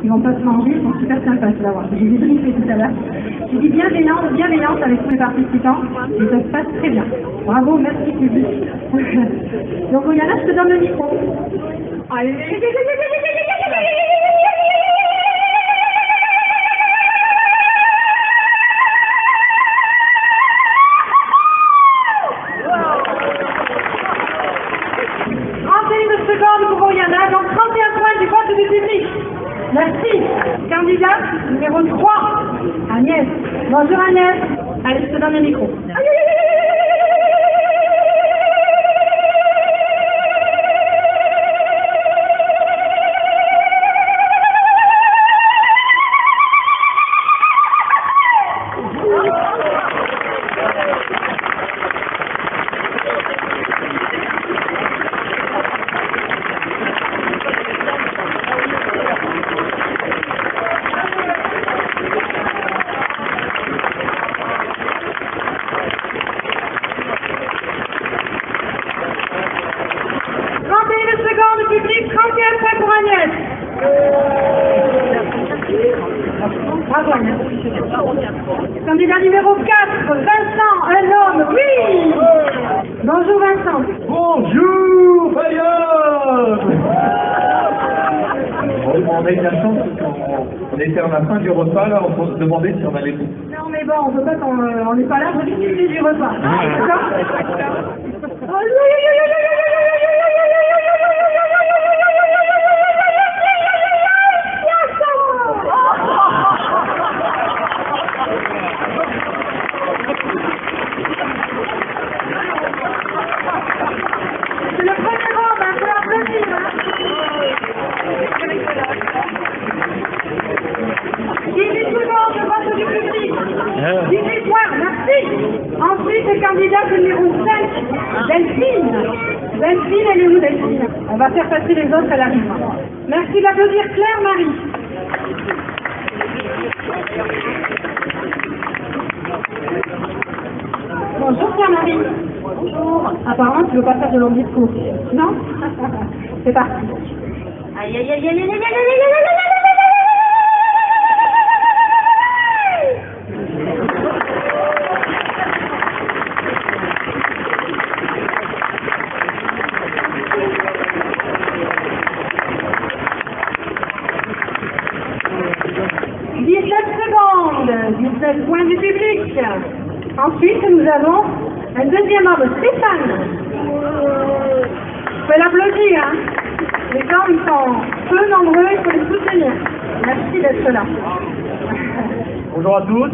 Ils vont pas se manger, ils sont super sympas, tu vas voir. J'ai débriefé tout à l'heure. J'ai dit bienveillance avec tous les participants et ça se passe très bien. Bravo, merci public. Donc Oriana, je te donne le micro. Allez. Pour Oriana, donc 31 points du vote du public. Merci. Candidate numéro 3, Agnès. Bonjour Agnès. Allez, je te donne le micro. Public, 31 points pour Agnès. Bravo Agnès. Candidat numéro 4, Vincent, un homme, oui. Bonjour Vincent. Bonjour Fayard. On a eu la chance, on était à la fin du repas, là, on peut se demander si on allait... Non mais bon, on ne veut pas qu'on n'est pas là pour discuter du repas. D'accord. C'est le premier rang, il faut l'applaudir. 18 secondes de vote du public. 18 points, merci. Ensuite, le candidat numéro 5, Delphine. Delphine, elle est où Delphine? On va faire passer les autres, elle arrive. Merci d'applaudir Claire-Marie. Bonjour Claire-Marie. Bonjour. Apparemment, tu ne veux pas faire de long discours. Non? C'est parti. Aïe, aïe, aïe, aïe, aïe, aïe, aïe, aïe, aïe, aïe, aïe, aïe. 19 points du public. Ensuite, nous avons un deuxième homme, Stéphane. Je peux l'applaudir, hein. Les gens, ils sont peu nombreux, il faut les soutenir. Merci d'être là. Bonjour à tous.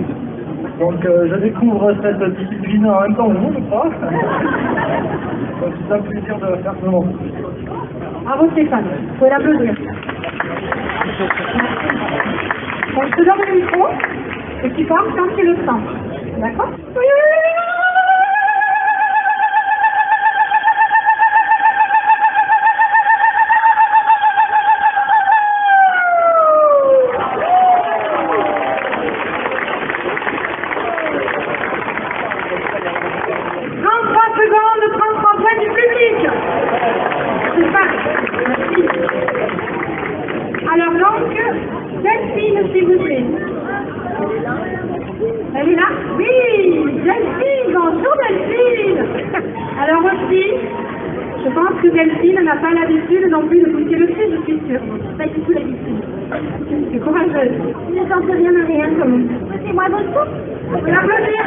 Donc, je découvre cette discipline en même temps que vous, je crois. Donc, c'est un plaisir de faire ce moment. Bravo Stéphane, vous pouvez l'applaudir. Donc, je te donne le micro et tu parles quand tu le sens. D'accord? Alors donc, Delphine, s'il vous plaît. Elle est là? Oui, Delphine, bonjour Delphine. Alors aussi, je pense que Delphine n'a pas l'habitude non plus de goûter le thé, je suis sûre. Pas du tout l'habitude. C'est courageuse. Je ne sens rien à rien comme vous. C'est moi votre coupe. Vous pouvez l'applaudir.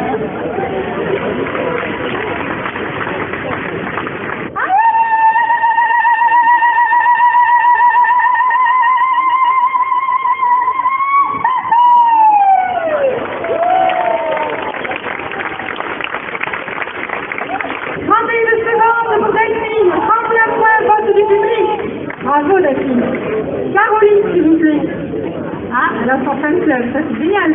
Bravo Delphine. Caroline, s'il vous plaît. Ah, elle a son fan club, ça c'est génial.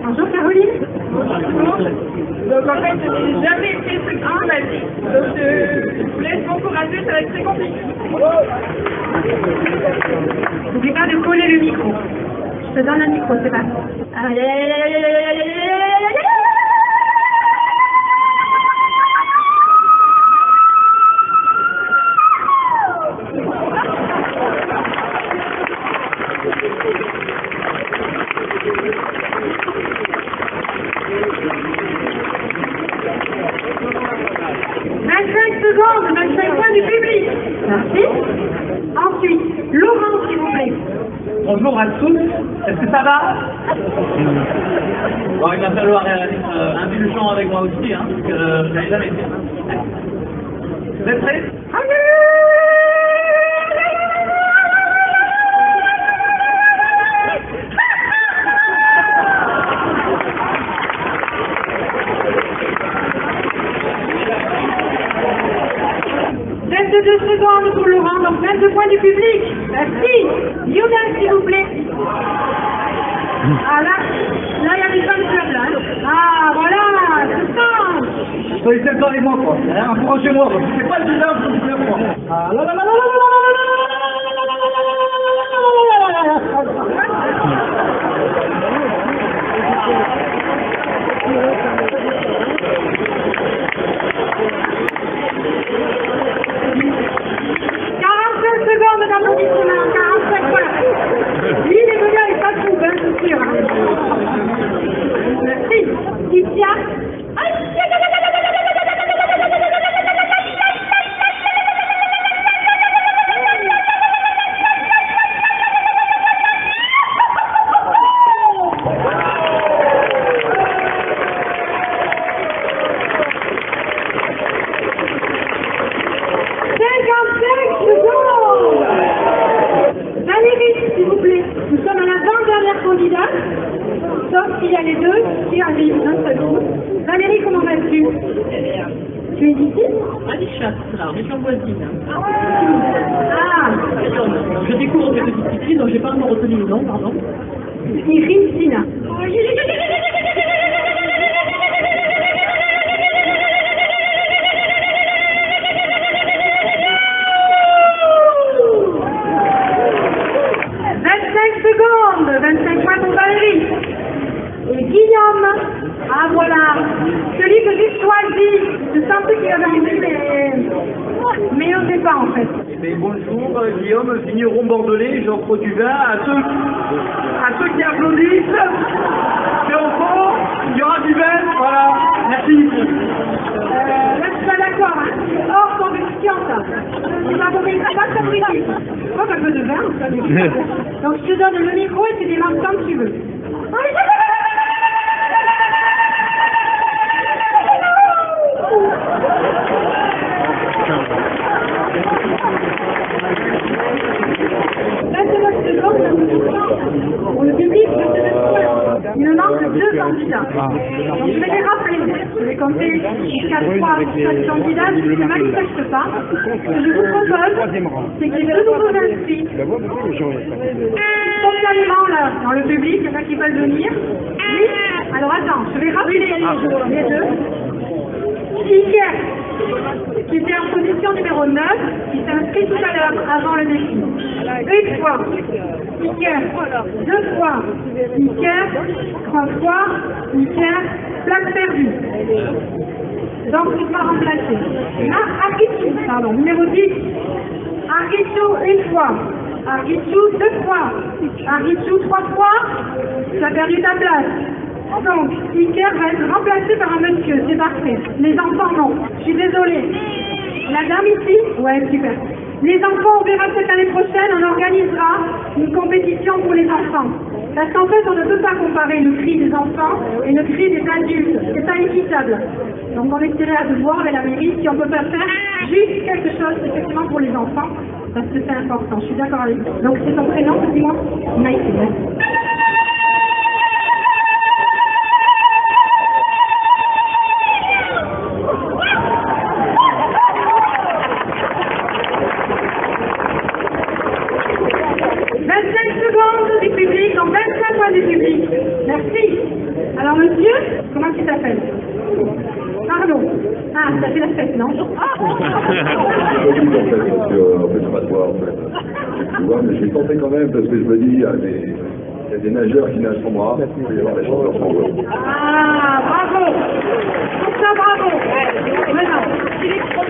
Bonjour Caroline. Bonjour. Donc en fait, je n'ai jamais fait ce grand de ma vie. Donc je vous laisse m'encourager, ça va être très compliqué. N'oublie pas de coller le micro. Je te donne le micro, c'est parti. Allez, allez, allez, allez, allez, allez, allez, allez. secondes, 25 points du public. Merci. Ensuite, Laurent, s'il vous plaît. Bonjour à tous, est-ce que ça va? Bon, il va falloir indulgent avec moi aussi, hein, parce que j'avais jamais fait. Vous êtes prêts? Secondes pour Laurent, donc 22 points du public. Merci. Lionel, s'il vous plaît. Ah là, il y a des femmes club là. Ah voilà, c'est ça. Soyez sympa avec moi, quoi. Encouragez-moi, je fais pas le bizarre, je vous plaît, moi. Ah là là là là là d'applaudissements, 45 points. Lui, il est venu avec sa troupe, hein, c'est sûr. Merci. Titia. Sauf s'il y a les deux qui arrivent d'un seul coup. Valérie, comment vas-tu? Tu es d'ici? Alichat, la région voisine. Ah. Je découvre cette petite discipline, donc j'ai pas encore retenu le nom, pardon. Irisina. Secondes, 25 points pour Valérie. Et Guillaume, ah voilà, celui que j'ai choisi. Je sentais qu'il avait envie, mais il n'osait pas en fait. Mais bonjour, Guillaume, vigneron bordelais, j'offre du vin à ceux qui applaudissent. C'est en fond, il y aura du vin, voilà, merci. Là, tu pas d'accord, hein? Hors compétition, ça. On va pas de fabriquer. Pas un peu de vin, ça. Donc, je te donne le micro et tu démarres comme tu veux. Pour le public, il me manque 2 candidats. Donc je vais les rappeler. Je vais compter jusqu'à 3 candidats. Si ça ne manifeste pas, ce que je vous propose, c'est qu'il y ait 2 nouveaux inscrits. Spontanément là, dans le public, il y en a qui veulent venir. Oui. Alors attends, je vais rappeler les deux. Iker, qui était en position numéro 9, qui s'est inscrit tout à l'heure, avant le défi. Une fois, Iker, 2 fois, Iker, 3 fois, Iker, place perdue. Donc, il sera remplacé. Là, Argichou, pardon, numéro 10, Argichou, 1 fois, Argichou, 2 fois, Argichou, 3 fois, tu as perdu ta place. Donc, Iker va être remplacé par un monsieur, c'est parfait. Les enfants, non. Je suis désolée. La dame ici? Ouais, super. Les enfants, on verra peut-être l'année prochaine, on organisera une compétition pour les enfants. Parce qu'en fait, on ne peut pas comparer le cri des enfants et le cri des adultes. C'est pas équitable. Donc, on essaiera de voir avec la mairie si on peut pas faire juste quelque chose, effectivement, pour les enfants. Parce que c'est important. Je suis d'accord avec vous. Donc, c'est ton prénom, dis-moi? Maïté. 25 secondes du public, donc 25 points du public. Merci. Alors monsieur, comment tu t'appelles? Pardon. Ah, ça fait la fête, non? En fait, c'est pas toi, en fait. Tu vois, mais je vais tenter quand même, parce que je me dis, il y a des nageurs qui nagent sans bras, il va y avoir des chanteurs sans voix. Ah, bravo. Pour ça, bravo. Maintenant,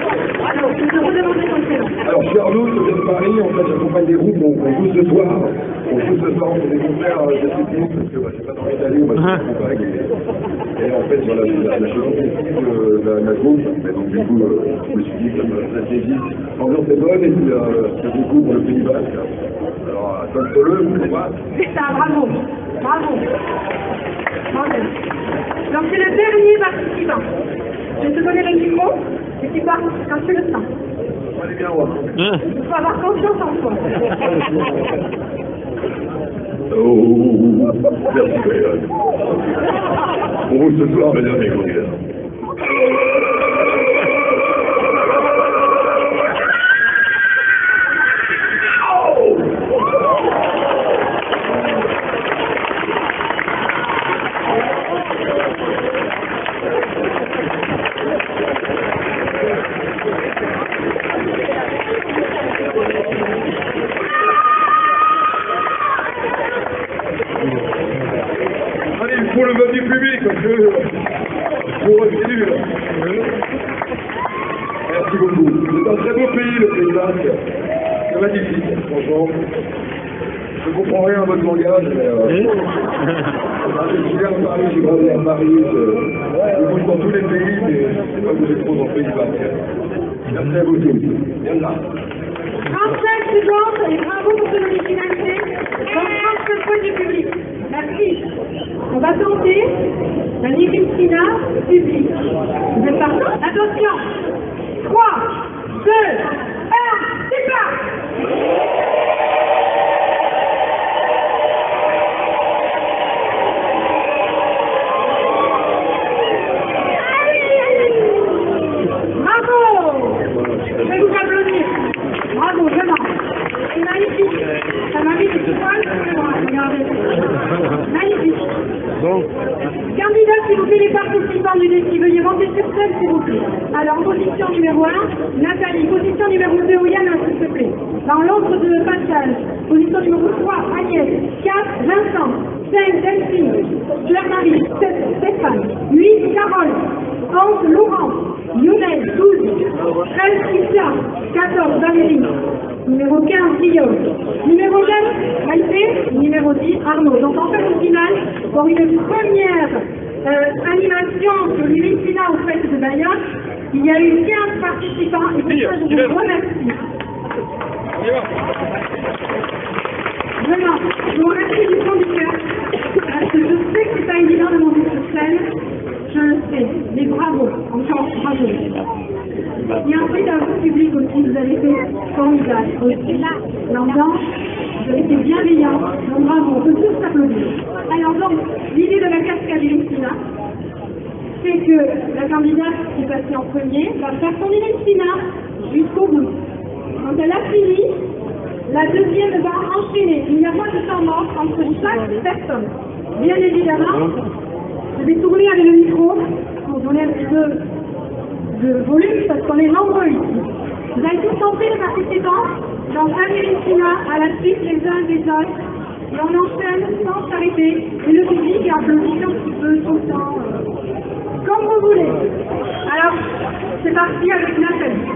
Alors, je te redemandais ton prénom. Alors, je suis Arnaud, je viens de Paris, en fait, j'accompagne des groupes, on joue ce soir. On joue ce soir, on fait des concerts de cette nuit, parce que j'ai pas envie d'aller, on va se comparer. Et en fait, voilà, la volonté de la groupe, mais donc du coup, je me suis dit, comme ça s'est dit, l'ambiance est bonne, et puis je découvre le Pays Basque. Alors, contrôle-le, vous voulez pas? Ça, bravo. Bravo. Bravo. Donc, c'est le dernier participant. Je vais te donner le micro, et tu pars quand tu le sens. Allez bien voir. Il faut avoir confiance en toi. Oh, merci, Gaël. Pour vous ce soir, mesdames et messieurs. Allez, il faut le vote du public, parce que je refuse. Merci beaucoup. C'est un très beau pays, le Pays Basque. C'est magnifique, franchement. Je ne comprends rien à votre langage, mais je viens de Paris, j'ai grandi à Paris, je bouge dans tous les pays, mais je ne sais pas bouger trop dans le Pays Basque. Merci à vous tous. Bien là. 35 secondes et bravo pour ton originalité. Donc 35 points du public. Merci. On va tenter la Christina public. Vous êtes partis? Attention. 3, 2, 1, c'est parti. Bravo. Je vais vous applaudir. Bravo, vraiment. C'est magnifique. Ça m'a mis des poils sur moi. Regardez. Magnifique. Candidats, s'il vous plaît, les participants du défi, veuillez monter sur scène, s'il vous plaît. Alors, position numéro 1, Nathalie. Position numéro 2, Yana, s'il te plaît. Dans l'ordre de passage. Position numéro 3, Agnès. 4, Vincent. 5, Delphine. Claire-Marie. 7, Stéphane. 8, Carole. 11, Laurent. Lionel. 12, 13, Christian. 14, Valérie. Numéro 15, Guillaume. Numéro 9, Maïté. Numéro 10, Arnaud. Donc en fait, au final, pour une première animation sur l'Unicina au fait de Bayonne, il y a eu 15 participants et pour ça, je vous remercie. Vraiment, je vous remercie du fond du cœur, parce que je sais que c'est pas évident de monter sur scène, je le sais, mais bravo, encore bravo. Et ensuite, à votre public aussi, vous avez été formidable. L'ambiance, vous avez été bienveillant, donc bravo, on peut tous s'applaudir. Alors donc, l'idée de la cascade Unicina, c'est que la candidate qui est passée en premier va faire son Unicina jusqu'au bout. Quand elle a fini, la deuxième va enchaîner. Il n'y a pas de temps mort entre chaque personne. Bien évidemment, je vais tourner avec le micro pour donner un petit peu de volume parce qu'on est nombreux ici. Vous allez tous tenter les participants dans un Unicina à la suite les uns des autres. Et on enchaîne sans s'arrêter. Et le public applaudit un petit peu tout le temps. Comme vous voulez. Alors, c'est parti avec Nathalie.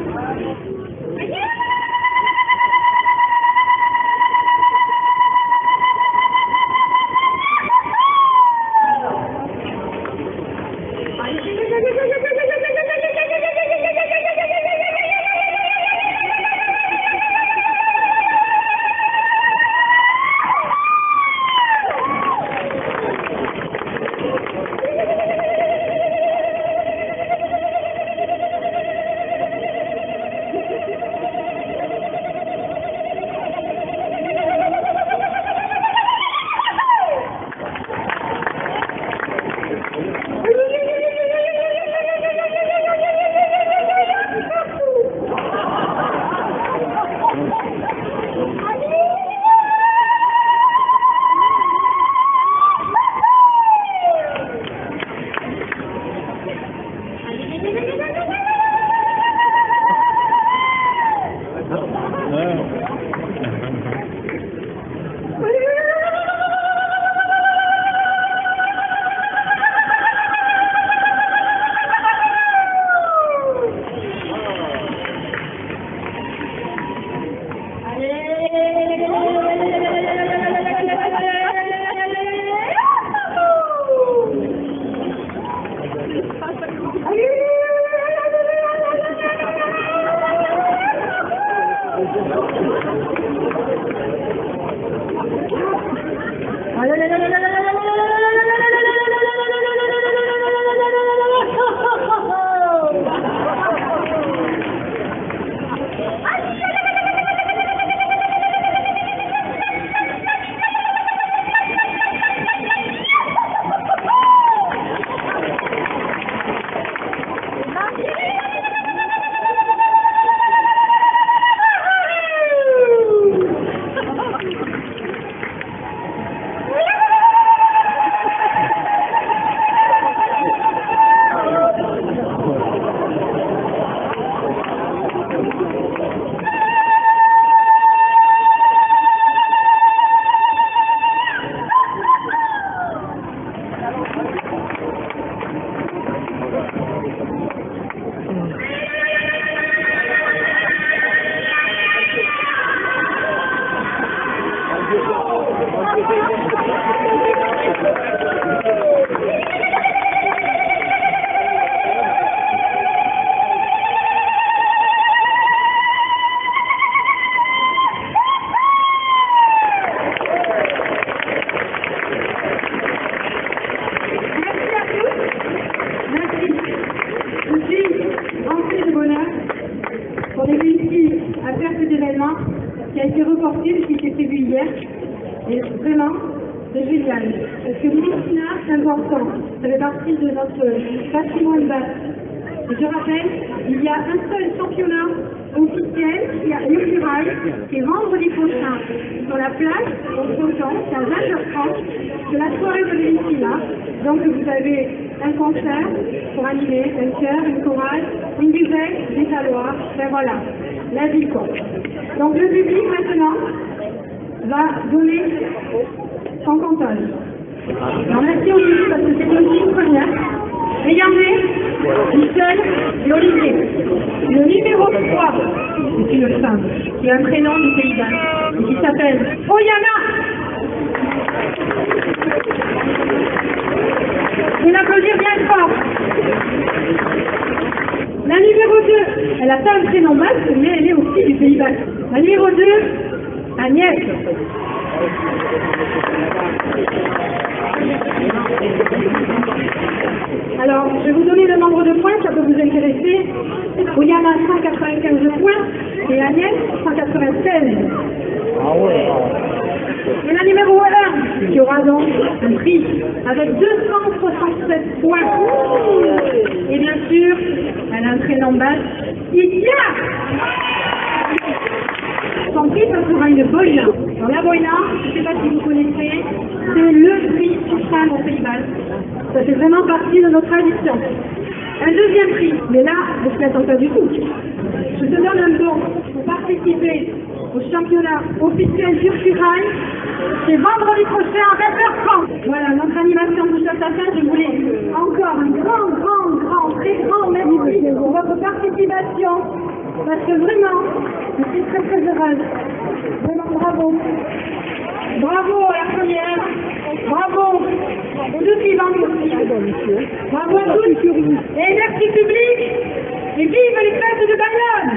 On est réussi à faire cet événement qui a été reporté depuis qu'il s'est prévu hier. Et vraiment, c'est génial. Parce que l'Ulyssina, c'est important. Ça fait partie de notre patrimoine basque. Et je rappelle, il y a un seul championnat officiel qui a lieu sur Rail, qui est vendredi prochain sur la place, au Fronton, c'est à 20h30, c'est la soirée de l'Ulyssina. Donc vous avez un concert pour animer, un chœur, une chorale, une buvette, des saloirs, ben voilà, la vie quoi. Donc le public maintenant va donner son comptage. Alors merci au public parce que c'est aussi une première. Regardez, Michel et Olivier. Le numéro 3, c'est une femme qui a un prénom du Pays Basque et qui s'appelle Oyana. Et l'applaudir bien fort. La numéro 2, elle n'a pas un prénom basque, mais elle est aussi du Pays Basque. La numéro 2, Agnès. Alors, je vais vous donner le nombre de points, ça peut vous intéresser. Oyana, 195 points, et Agnès, 196. Et la numéro 1, qui aura donc un prix avec 267 points. Et bien sûr, elle a un prénom basque, Itia. Son prix, ça sera une boina. Alors la boina, je ne sais pas si vous connaissez, c'est le prix suprême au Pays Basque. Ça fait vraiment partie de notre tradition. Un deuxième prix, mais là, je ne l'attends pas du tout. Je te donne un bon pour participer au championnat officiel Turcurail. C'est vendredi prochain à 20h30. Voilà, notre animation touche à sa fin. Je voulais encore un grand, très grand merci pour votre participation. Parce que vraiment, je suis très heureuse. Vraiment, bravo. Bravo à la première. Bravo aux deux suivantes aussi. Bravo à tous. Et merci public. Et vive les fêtes de Bayonne.